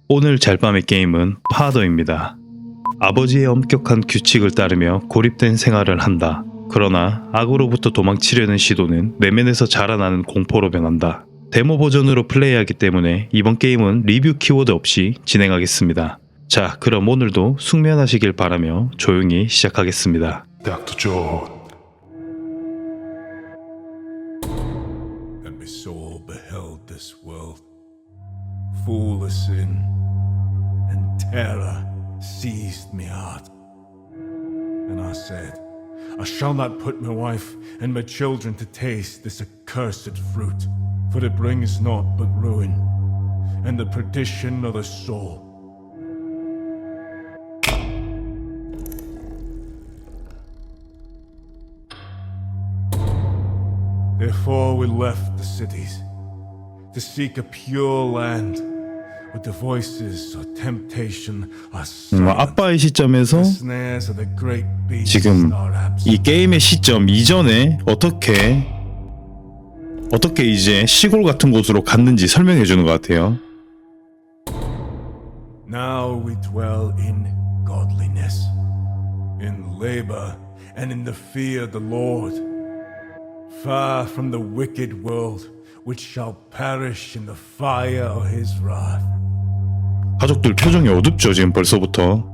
오늘 잘밤의 게임은 파더입니다. 아버지의 엄격한 규칙을 따르며 고립된 생활을 한다. 그러나 악으로부터 도망치려는 시도는 내면에서 자라나는 공포로 변한다. 데모 버전으로 플레이하기 때문에 이번 게임은 리뷰 키워드 없이 진행하겠습니다. 자, 그럼 오늘도 숙면하시길 바라며 조용히 시작하겠습니다. Dr. John. And my soul beheld this world, full of sin, and terror seized me heart. And I said, I shall not put my wife and my children to taste this accursed fruit, for it brings naught but ruin, and the perdition of the soul. Therefore we left the cities to seek a pure land with the voices of temptation are silent. 아빠의 시점에서 The snares of the great beasts 지금 are absent. 이 게임의 시점 이전에 어떻게 이제 시골 같은 곳으로 갔는지 설명해 주는 것 같아요. Now we dwell in godliness, in labor, and in the fear of the Lord, far from the wicked world, which shall perish in the fire of his wrath. 가족들 표정이 어둡죠, 지금 벌써부터.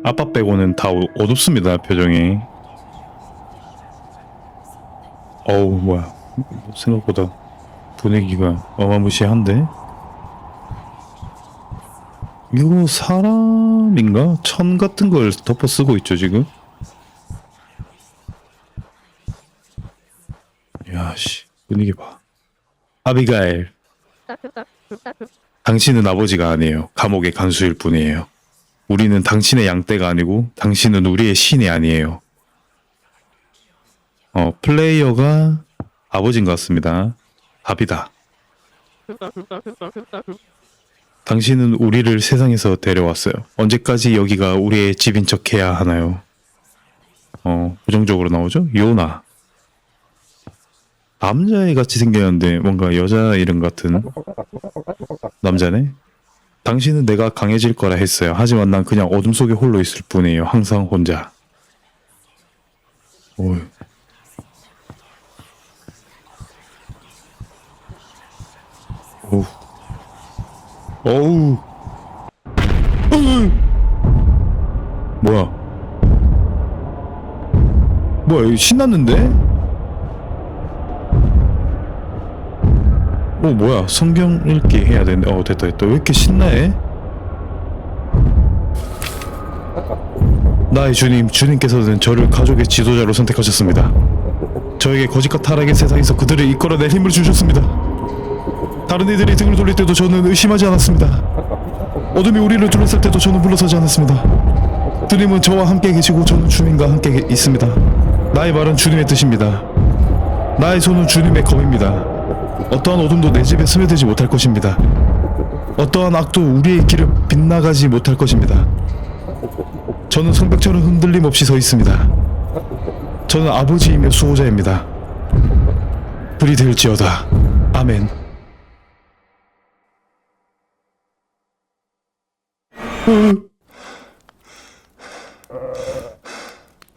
아빠 빼고는 다 어둡습니다, 표정이. 어우, 뭐야. 생각보다 분위기가 어마무시한데? 이거 사람인가? 천 같은 걸 덮어 쓰고 있죠, 지금? 야, 씨. 분위기 봐. 아비가일. 당신은 아버지가 아니에요. 감옥의 간수일 뿐이에요. 우리는 당신의 양떼가 아니고 당신은 우리의 신이 아니에요. 플레이어가 아버지인 것 같습니다. 답이다. 당신은 우리를 세상에서 데려왔어요. 언제까지 여기가 우리의 집인 척 해야 하나요? 부정적으로 나오죠? 요나. 남자애 같이 생겼는데 뭔가 여자 이름 같은 남자네? 당신은 내가 강해질 거라 했어요. 하지만 난 그냥 어둠 속에 홀로 있을 뿐이에요. 항상 혼자. 어휴. 어우. 어우. 뭐야? 뭐야, 신났는데? 뭐야, 성경 읽기 해야 되는데. 됐다. 왜 이렇게 신나해? 나의 주님께서는 저를 가족의 지도자로 선택하셨습니다. 저에게 거짓과 타락의 세상에서 그들을 이끌어낼 힘을 주셨습니다. 다른 이들이 등을 돌릴 때도 저는 의심하지 않았습니다. 어둠이 우리를 둘러쌀 때도 저는 물러서지 않았습니다. 주님은 저와 함께 계시고 저는 주님과 함께 있습니다. 나의 말은 주님의 뜻입니다. 나의 손은 주님의 검입니다. 어떠한 어둠도 내 집에 스며들지 못할 것입니다. 어떠한 악도 우리의 길을 빗나가지 못할 것입니다. 저는 성벽처럼 흔들림 없이 서 있습니다. 저는 아버지이며 수호자입니다. 불이 될지어다. 아멘.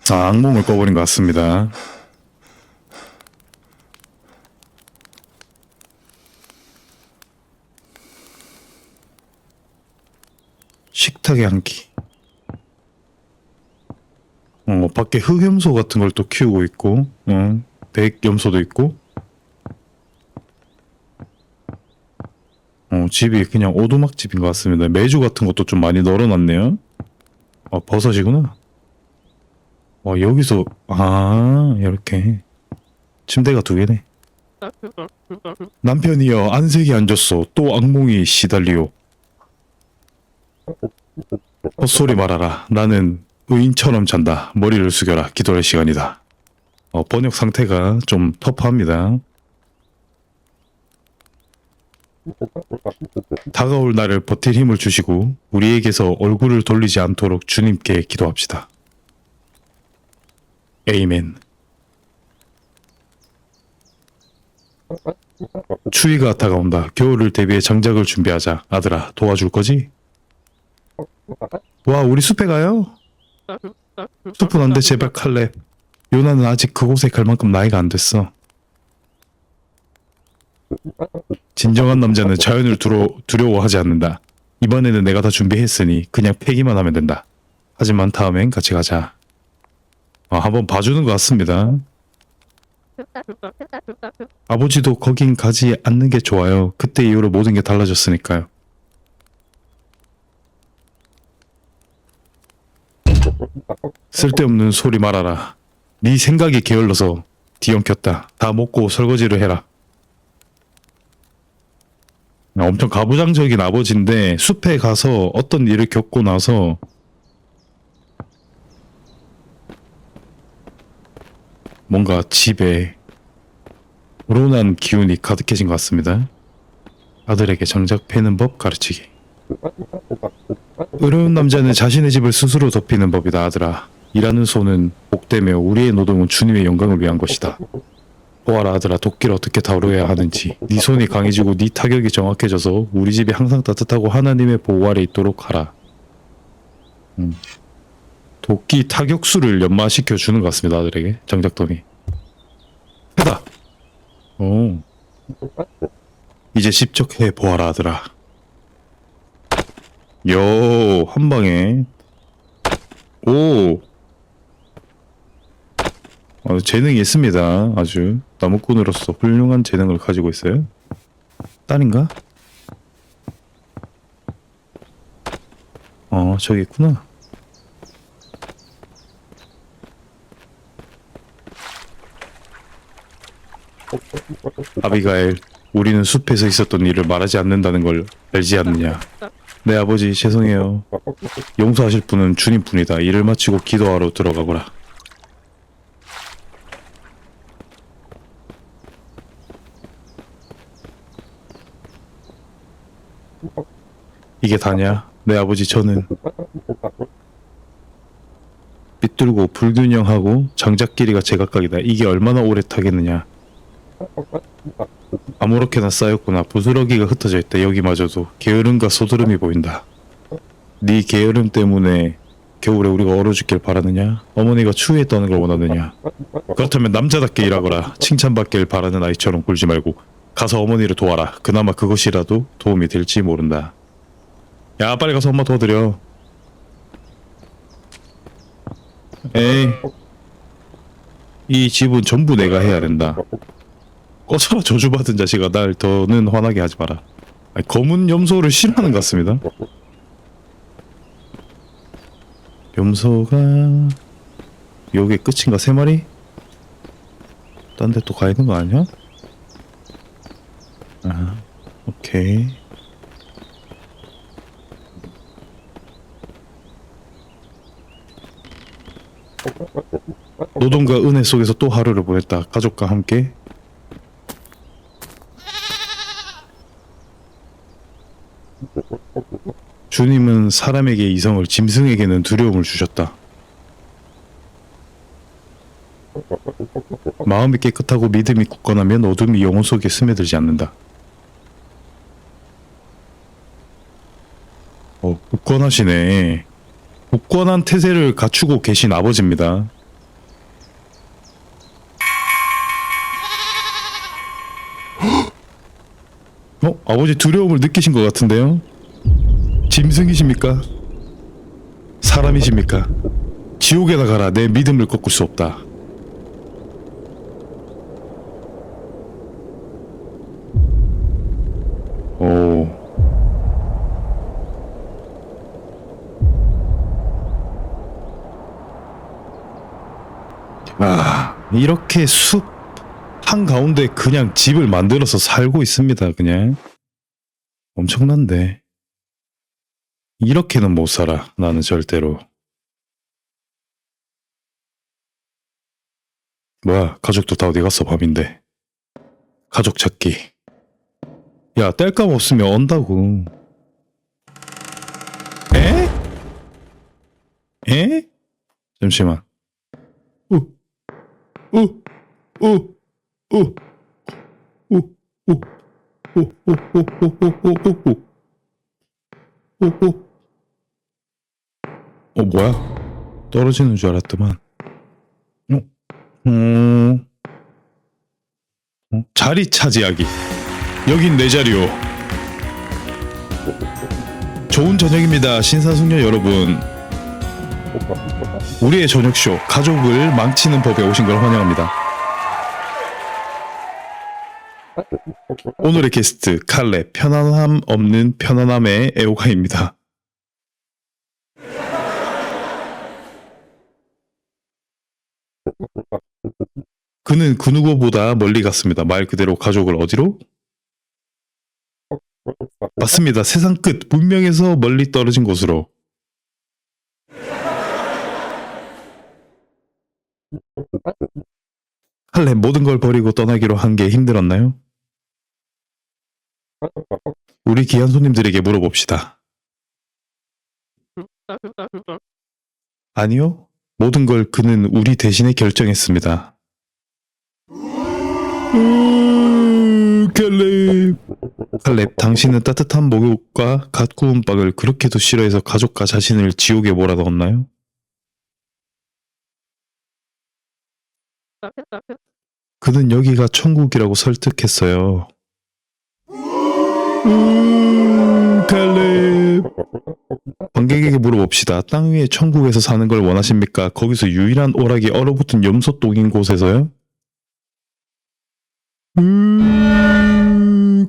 악몽을 꿔버린 것 같습니다. 식탁의 향기. 밖에 흑염소 같은 걸 또 키우고 있고, 백염소도 있고. 집이 그냥 오두막 집인 것 같습니다. 메주 같은 것도 좀 많이 널어놨네요. 버섯이구나. 여기서, 이렇게. 침대가 2개네. 남편이여, 안색이 앉았어. 또 악몽이 시달리오. 헛소리 말아라. 나는 의인처럼 잔다. 머리를 숙여라. 기도할 시간이다. 번역 상태가 좀 터프합니다. 다가올 날을 버틸 힘을 주시고 우리에게서 얼굴을 돌리지 않도록 주님께 기도합시다. 에이멘. 추위가 다가온다. 겨울을 대비해 장작을 준비하자. 아들아, 도와줄 거지? 와, 우리 숲에 가요? 숲은 안 돼, 제발 칼렙. 요나는 아직 그곳에 갈 만큼 나이가 안 됐어. 진정한 남자는 자연을 두려워하지 않는다. 이번에는 내가 다 준비했으니 그냥 패기만 하면 된다. 하지만 다음엔 같이 가자. 한번 봐주는 것 같습니다. 아버지도 거긴 가지 않는 게 좋아요. 그때 이후로 모든 게 달라졌으니까요. 쓸데없는 소리 말아라. 네 생각이 게을러서 뒤엉켰다. 다 먹고 설거지를 해라. 엄청 가부장적인 아버지인데 숲에 가서 어떤 일을 겪고 나서 뭔가 집에 불온한 기운이 가득해진 것 같습니다. 아들에게 정작 패는 법 가르치기. 어려운 남자는 자신의 집을 스스로 덮이는 법이다. 아들아, 일하는 손은 복되며 우리의 노동은 주님의 영광을 위한 것이다. 보아라 아들아, 도끼를 어떻게 다루어야 하는지. 네 손이 강해지고 네 타격이 정확해져서 우리 집이 항상 따뜻하고 하나님의 보호 아래 있도록 하라. 도끼 타격수를 연마시켜 주는 것 같습니다. 아들에게 장작더미. 해다. 오. 이제 직접 해 보아라 아들아. 요, 한 방에. 오. 재능이 있습니다. 아주 나무꾼으로서 훌륭한 재능을 가지고 있어요. 딸인가? 저기 있구나. 아비가엘, 우리는 숲에서 있었던 일을 말하지 않는다는 걸 알지 않느냐. 네 아버지, 죄송해요. 용서하실 분은 주님뿐이다. 일을 마치고 기도하러 들어가거라. 이게 다냐? 네 아버지, 저는 삐뚤고 불균형하고 장작 길이가 제각각이다. 이게 얼마나 오래 타겠느냐. 아무렇게나 쌓였구나. 부스러기가 흩어져 있다. 여기마저도 게으름과 소드름이 보인다. 네 게으름 때문에 겨울에 우리가 얼어 죽길 바라느냐? 어머니가 추위에 떠는 걸 원하느냐? 그렇다면 남자답게 일하거라. 칭찬받길 바라는 아이처럼 굴지 말고 가서 어머니를 도와라. 그나마 그것이라도 도움이 될지 모른다. 야, 빨리 가서 엄마 도와드려. 에이, 이 집은 전부 내가 해야 된다. 꺼져라 저주받은 자식아. 날 더는 화나게 하지 마라. 검은 염소를 싫어하는 것 같습니다. 염소가 요게 끝인가? 3마리? 딴 데 또 가야 되는 거 아니야? 오케이. 노동과 은혜 속에서 또 하루를 보냈다. 가족과 함께. 주님은 사람에게 이성을, 짐승에게는 두려움을 주셨다. 마음이 깨끗하고 믿음이 굳건하면 어둠이 영혼 속에 스며들지 않는다. 굳건하시네. 굳건한 태세를 갖추고 계신 아버지입니다. 아버지 두려움을 느끼신 것 같은데요? 짐승이십니까? 사람이십니까? 지옥에 나가라. 내 믿음을 꺾을 수 없다. 오. 이렇게 숲 한가운데 그냥 집을 만들어서 살고 있습니다. 그냥 엄청난데. 이렇게는 못 살아. 나는 절대로. 뭐야, 가족도 다 어디 갔어? 밤인데. 가족 찾기. 야, 뗄감 없으면 언다고. 에? 에? 잠시만. 우, 우, 우, 우, 우. 오, 오, 오, 오, 오, 오, 오, 오, 오, 오. 뭐야? 떨어지는 줄 알았더만. 음, 자리 차지하기. 여긴 내 자리요. 좋은 저녁입니다, 신사숙녀 여러분. 우리의 저녁쇼, 가족을 망치는 법에 오신 걸 환영합니다. 오늘의 게스트, 칼렙, 편안함 없는 편안함의 애호가입니다. 그는 그 누구보다 멀리 갔습니다. 말 그대로 가족을 어디로? 맞습니다. 세상 끝, 문명에서 멀리 떨어진 곳으로. 칼렙, 모든 걸 버리고 떠나기로 한 게 힘들었나요? 우리 귀한 손님들에게 물어봅시다. 아니요. 모든 걸 그는 우리 대신에 결정했습니다. 칼렙. 칼렙, 당신은 따뜻한 목욕과 갓 구운 빵을 그렇게도 싫어해서 가족과 자신을 지옥에 몰아넣었나요? 그는 여기가 천국이라고 설득했어요. 칼렙. 관객에게 물어봅시다. 땅 위에 천국에서 사는 걸 원하십니까? 거기서 유일한 오락이 얼어붙은 염소똥인 곳에서요?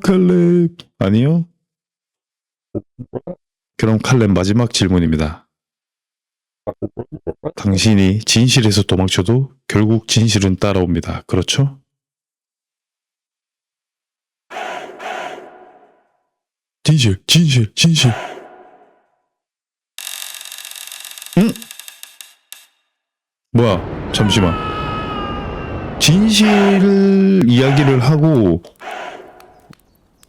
칼렙. 아니요. 그럼 칼렙, 마지막 질문입니다. 당신이 진실에서 도망쳐도 결국 진실은 따라옵니다. 그렇죠? 진실, 진실, 진실. 응? 뭐야? 잠시만. 진실 이야기를 하고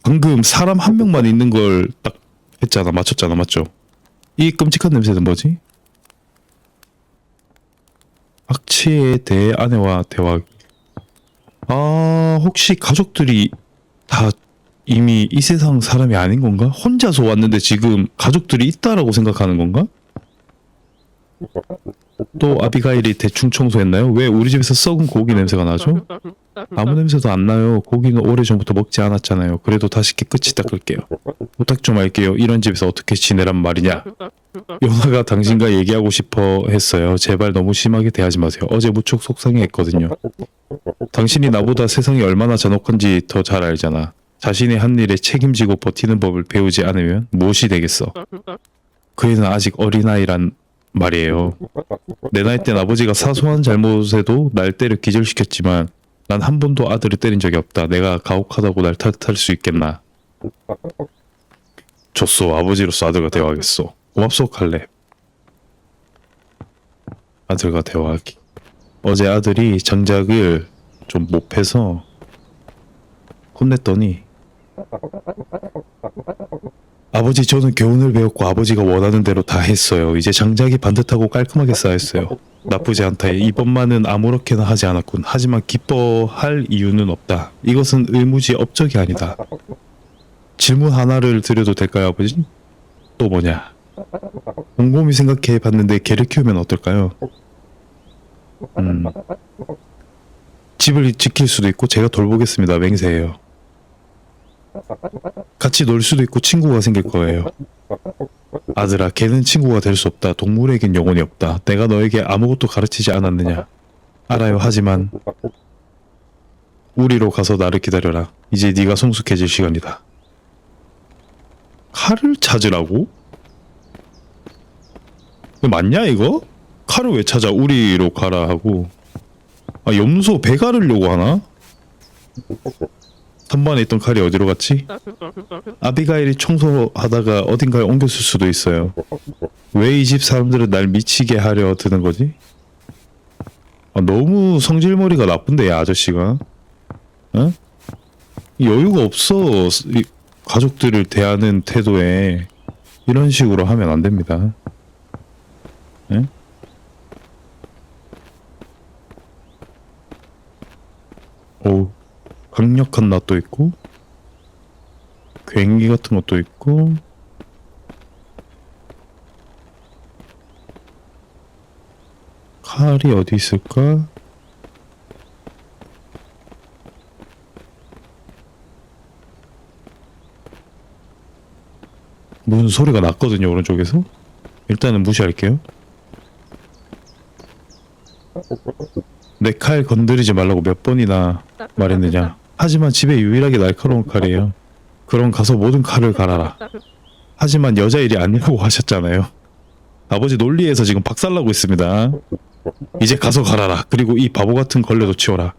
방금 사람 한 명만 있는 걸 딱 했잖아. 맞췄잖아. 맞죠? 이 끔찍한 냄새는 뭐지? 악취에 대해 아내와 대화. 혹시 가족들이 다 이미 이 세상 사람이 아닌 건가? 혼자서 왔는데 지금 가족들이 있다라고 생각하는 건가? 또 아비가일이 대충 청소했나요? 왜 우리 집에서 썩은 고기 냄새가 나죠? 아무 냄새도 안 나요. 고기는 오래전부터 먹지 않았잖아요. 그래도 다시 깨끗이 닦을게요. 부탁 좀 할게요. 이런 집에서 어떻게 지내란 말이냐? 요나가 당신과 얘기하고 싶어 했어요. 제발 너무 심하게 대하지 마세요. 어제 무척 속상해했거든요. 당신이 나보다 세상이 얼마나 잔혹한지 더 잘 알잖아. 자신의 한 일에 책임지고 버티는 법을 배우지 않으면 무엇이 되겠어? 그 애는 아직 어린아이란 말이에요. 내 나이 땐 아버지가 사소한 잘못에도 날 때려 기절시켰지만 난 한 번도 아들을 때린 적이 없다. 내가 가혹하다고 날 탓할 수 있겠나? 좋소. 아버지로서 아들과 대화하겠소. 고맙소, 칼렙. 아들과 대화하기. 어제 아들이 장작을 좀 못해서 혼냈더니 아버지, 저는 교훈을 배웠고 아버지가 원하는 대로 다 했어요. 이제 장작이 반듯하고 깔끔하게 쌓였어요. 나쁘지 않다. 이번만은 아무렇게나 하지 않았군. 하지만 기뻐할 이유는 없다. 이것은 의무지 업적이 아니다. 질문 하나를 드려도 될까요, 아버지? 또 뭐냐? 곰곰이 생각해 봤는데 개를 키우면 어떨까요? 집을 지킬 수도 있고 제가 돌보겠습니다. 맹세해요. 같이 놀 수도 있고 친구가 생길 거예요. 아들아, 개는 친구가 될 수 없다. 동물에겐 영혼이 없다. 내가 너에게 아무것도 가르치지 않았느냐? 알아요. 하지만 우리로 가서 나를 기다려라. 이제 네가 성숙해질 시간이다. 칼을 찾으라고? 이거 맞냐 이거? 칼을 왜 찾아? 우리로 가라 하고. 염소 배 가르려고 하나? 3번에 있던 칼이 어디로 갔지? 아비가일이 청소하다가 어딘가에 옮겼을 수도 있어요. 왜 이 집 사람들은 날 미치게 하려 드는 거지? 너무 성질머리가 나쁜데, 이 아저씨가. 어? 여유가 없어. 이 가족들을 대하는 태도에 이런 식으로 하면 안 됩니다. 예? 오, 강력한 낫도 있고 괭기 같은 것도 있고. 칼이 어디 있을까? 무슨 소리가 났거든요, 오른쪽에서. 일단은 무시할게요. 내 칼 건드리지 말라고 몇 번이나 말했느냐. 하지만 집에 유일하게 날카로운 칼이에요. 그럼 가서 모든 칼을 갈아라. 하지만 여자 일이 아니라고 하셨잖아요. 아버지 논리에서 지금 박살나고 있습니다. 이제 가서 갈아라. 그리고 이 바보 같은 걸레도 치워라.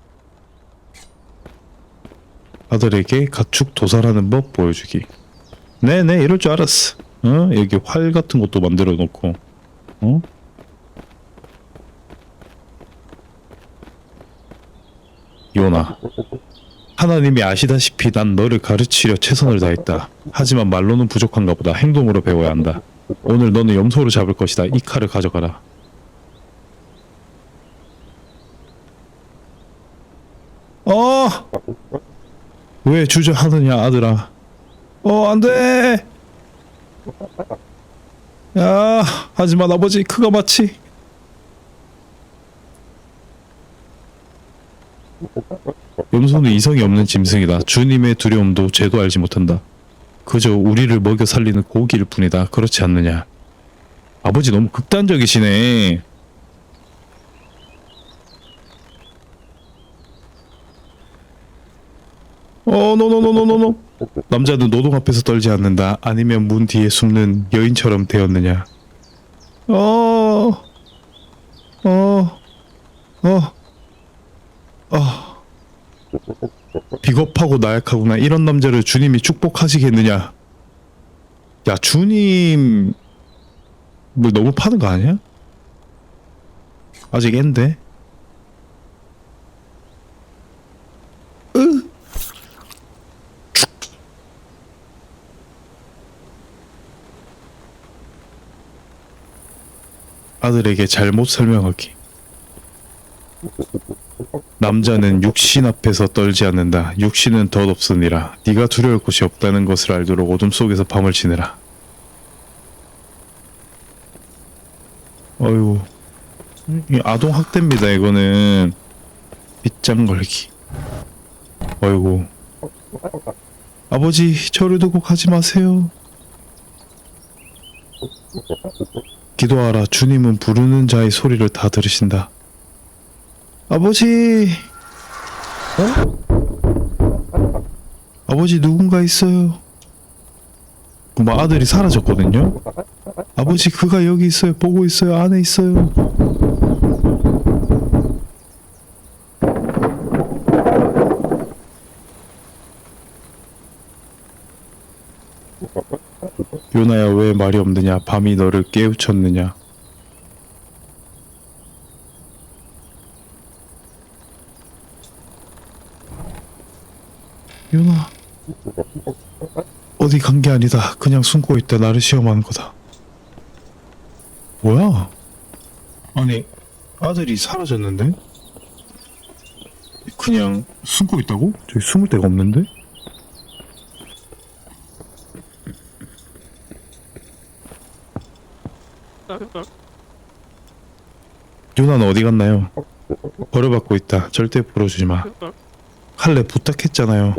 아들에게 가축 도살하는 법 보여주기. 네네, 이럴 줄 알았어. 여기 활 같은 것도 만들어 놓고. 요나, 하나님이 아시다시피 난 너를 가르치려 최선을 다했다. 하지만 말로는 부족한가 보다. 행동으로 배워야 한다. 오늘 너는 염소를 잡을 것이다. 이 칼을 가져가라. 왜 주저하느냐, 아들아. 안돼. 야, 하지만 아버지, 그가 마치 염소는 이성이 없는 짐승이다. 주님의 두려움도 죄도 알지 못한다. 그저 우리를 먹여 살리는 고기일 뿐이다. 그렇지 않느냐. 아버지 너무 극단적이시네. 노노노노노노. 남자는 노동 앞에서 떨지 않는다. 아니면 문 뒤에 숨는 여인처럼 되었느냐. 비겁하고 나약하구나. 이런 남자를 주님이 축복하시겠느냐. 야, 주님 뭐 너무 파는 거 아니야? 아직 앤데. 아들에게 잘못 설명하기. 남자는 육신 앞에서 떨지 않는다. 육신은 덧없으니라. 네가 두려울 곳이 없다는 것을 알도록 어둠 속에서 밤을 지내라. 어휴, 이 아동 학대입니다. 이거는 빗장 걸기. 어이구. 아버지, 저를 두고 가지 마세요. 기도하라. 주님은 부르는 자의 소리를 다 들으신다. 아버지. 아버지, 누군가 있어요. 뭐 아들이 사라졌거든요. 아버지, 그가 여기 있어요. 보고 있어요. 안에 있어요. 요나야, 왜 말이 없느냐. 밤이 너를 깨우쳤느냐. 요나, 어디 간 게 아니다. 그냥 숨고 있다. 나를 시험하는 거다. 뭐야? 아니, 아들이 사라졌는데? 그냥 숨고 있다고? 저기 숨을 데가 없는데? 유나는 어디 갔나요? 벌어받고 있다. 절대 풀어주지 마. 할래, 부탁했잖아요.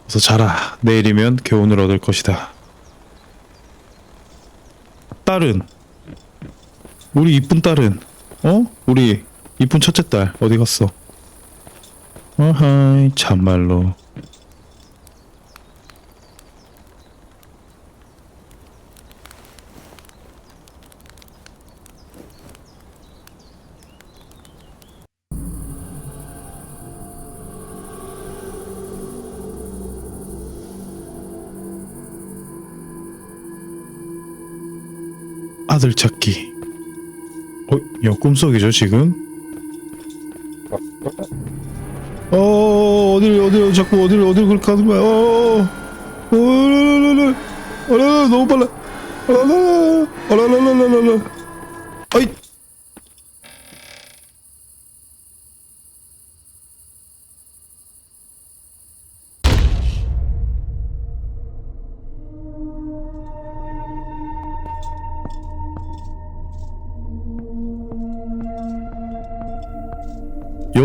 어서 자라. 내일이면 교훈을 얻을 것이다. 딸은? 우리 이쁜 딸은? 우리 이쁜 첫째 딸 어디 갔어? 어하이, 참말로. 아들 찾기. 야, 꿈속이죠 지금? 어딜 자꾸 어딜 그렇게 가는 거야? 너무 빨라. 아이.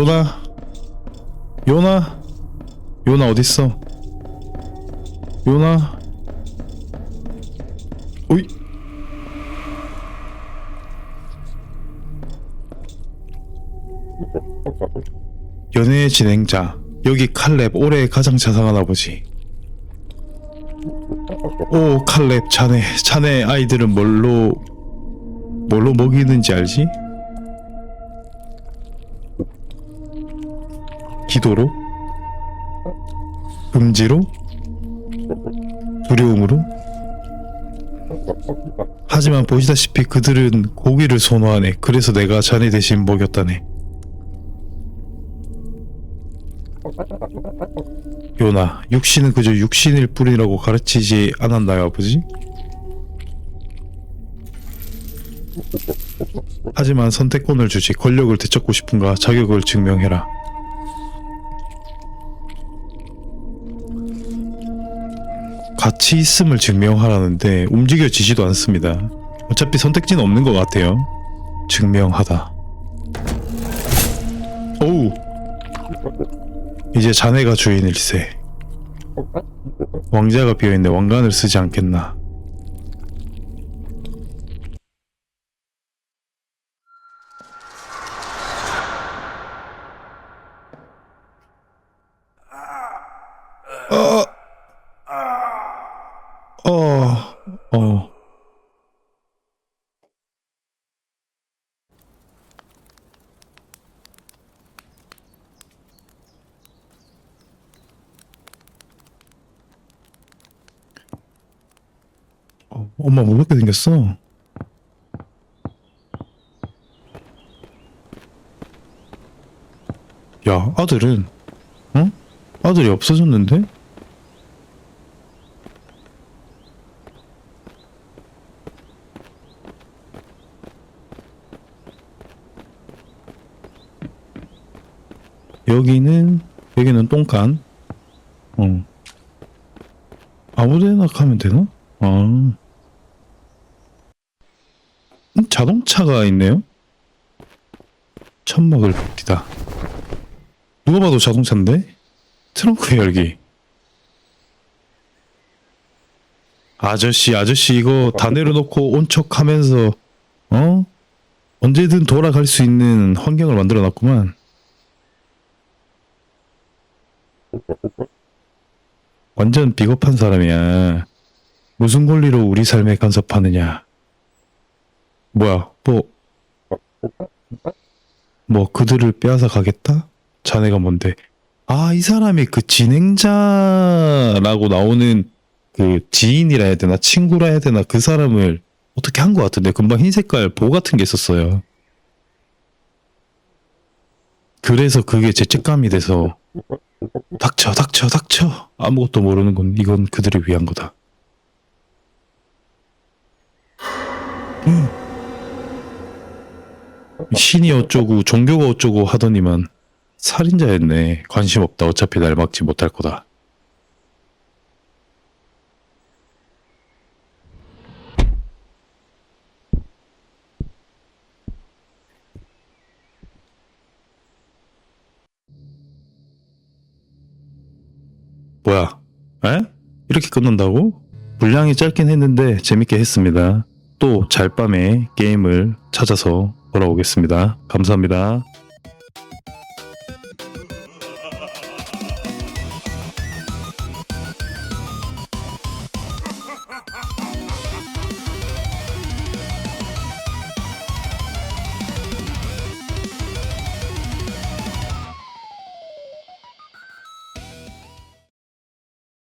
요나 요나 요나 어딨어? 요나 오이 연애의 진행자 여기 칼렙 올해 가장 자상한 아버지. 오 칼렙 자네 아이들은 뭘로 먹이는지 알지? 기도로? 금지로? 두려움으로? 하지만 보시다시피 그들은 고기를 선호하네. 그래서 내가 자네 대신 먹였다네. 요나, 육신은 그저 육신일 뿐이라고 가르치지 않았나요, 아버지? 하지만 선택권을 주지. 권력을 되찾고 싶은가? 자격을 증명해라. 같이 있음을 증명하라는데 움직여지지도 않습니다. 어차피 선택지는 없는 것 같아요. 증명하다. 오우. 이제 자네가 주인일세. 왕자가 비어있네. 왕관을 쓰지 않겠나. 어. 엄마 무섭게 생겼어. 야, 아들은? 어? 아들이 없어졌는데? 여기는 똥간. 아무데나 가면 되나? 자동차가 있네요? 천막을 봅디다. 누가 봐도 자동차인데? 트렁크 열기. 아저씨 이거 다 내려놓고 온 척 하면서 언제든 돌아갈 수 있는 환경을 만들어 놨구만. 완전 비겁한 사람이야. 무슨 권리로 우리 삶에 간섭하느냐. 뭐야, 뭐 그들을 빼앗아 가겠다? 자네가 뭔데? 아, 이 사람이 그 진행자라고 나오는 그 지인이라 해야 되나 친구라 해야 되나 그 사람을 어떻게 한 것 같은데 금방 흰 색깔 보 같은 게 있었어요. 그래서 그게 죄책감이 돼서 닥쳐 아무것도 모르는 건 이건 그들을 위한 거다. 신이 어쩌고 종교가 어쩌고 하더니만 살인자였네. 관심 없다. 어차피 날 막지 못할 거다. 뭐야? 에? 이렇게 끝난다고? 분량이 짧긴 했는데 재밌게 했습니다. 또 잘밤에 게임을 찾아서 돌아오겠습니다. 감사합니다.